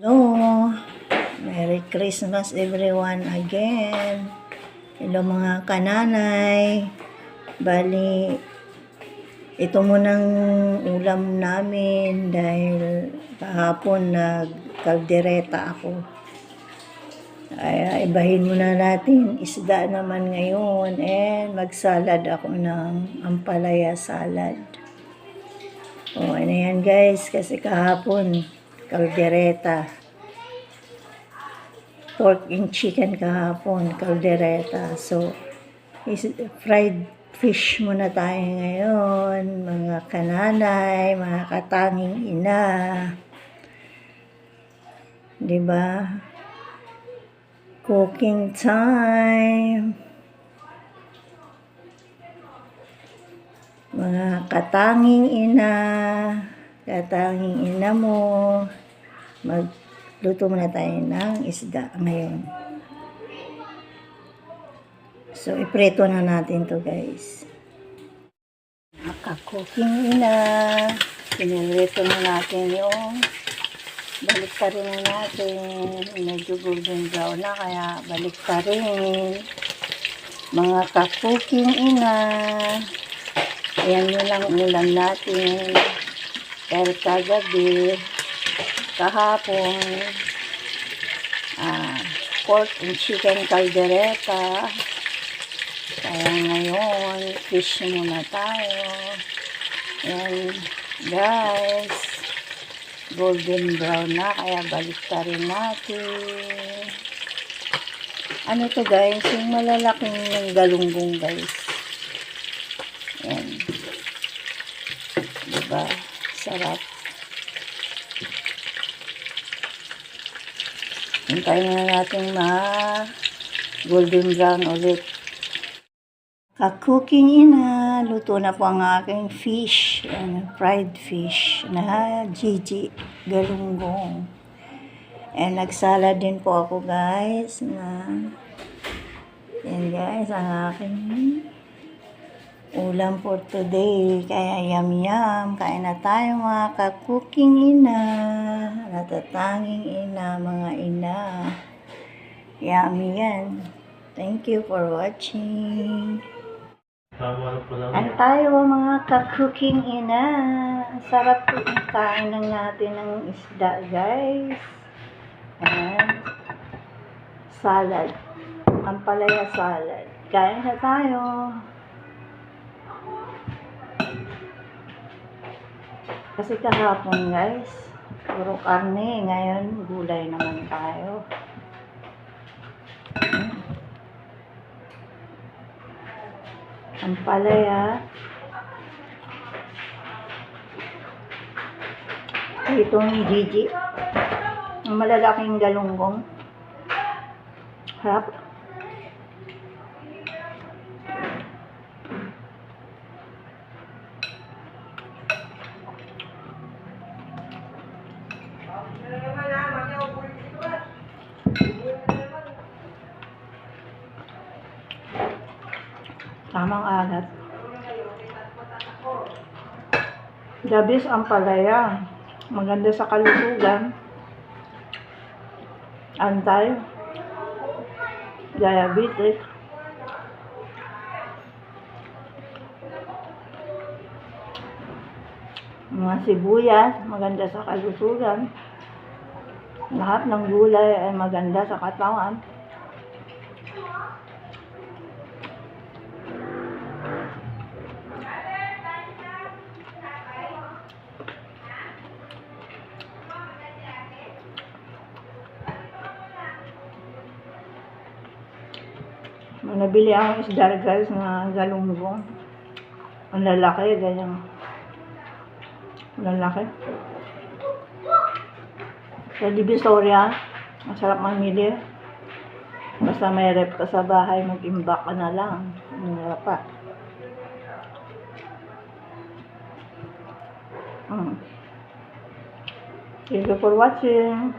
Hello, Merry Christmas everyone again. Hello mga kananay. Bali, ito munang ulam namin dahil kahapon nagkaldereta ako. Ay, ibahin muna natin isda naman ngayon and magsalad ako ng ampalaya salad. O, ano yan guys, kasi kahapon kaldereta. Pork and chicken kahapon, kaldereta. So, fried fish muna tayo ngayon, mga kananay, mga katanging ina. Diba? Cooking time. Mga katanging ina mo, magluto muna tayo ng isda ngayon. So, iprito na natin to guys. Naka-cooking ina. Pinirito na natin yung balik pa rin natin. Medyo golden brown na, kaya balik pa rin. Mga ka-cooking ina. Ayan yun lang ulam natin. Pero kagabi, kahapon, pork and chicken caldereta. Kaya ngayon, fish muna tayo. Ayan, guys. Golden brown na, kaya balik pa rin natin. Ano to guys? Yung malalaking galunggong guys. Ayan. Diba? Sarap. Hintayin na natin golden brown ulit. Ka-cooking ina. Luto na po ang aking fish. Fried fish na Gigi galunggong. And nagsalad din po ako guys. Yan guys, ang aking ulam for today. Kaya yum. Kain na tayo mga ka-cooking ina. Natatanging ina, mga ina. Yummy yan. Thank you for watching. Ano tayo mga ka-cooking ina. Sarap po kain ng natin ng isda guys. And salad. Ampalaya salad. Kain na tayo. Kasi kahapon guys, puro karne. Ngayon, gulay naman tayo. Ampalaya. Itong Gigi. Ang malalaking galunggong. Harap. Tamang alat. Dabis ang palaya. Maganda sa kalusugan. Anti-diabetic. Mga sibuyas, maganda sa kalusugan. Lahat ng gulay ay maganda sa katawan. Nabili akong isda guys na galunggong. Ang lalaki, ganyan. Lalaki. Sa Divisoria, masarap mamili. Basta may rep ka sa bahay, mag-imbak ka na lang. Mura pa. Thank you for watching.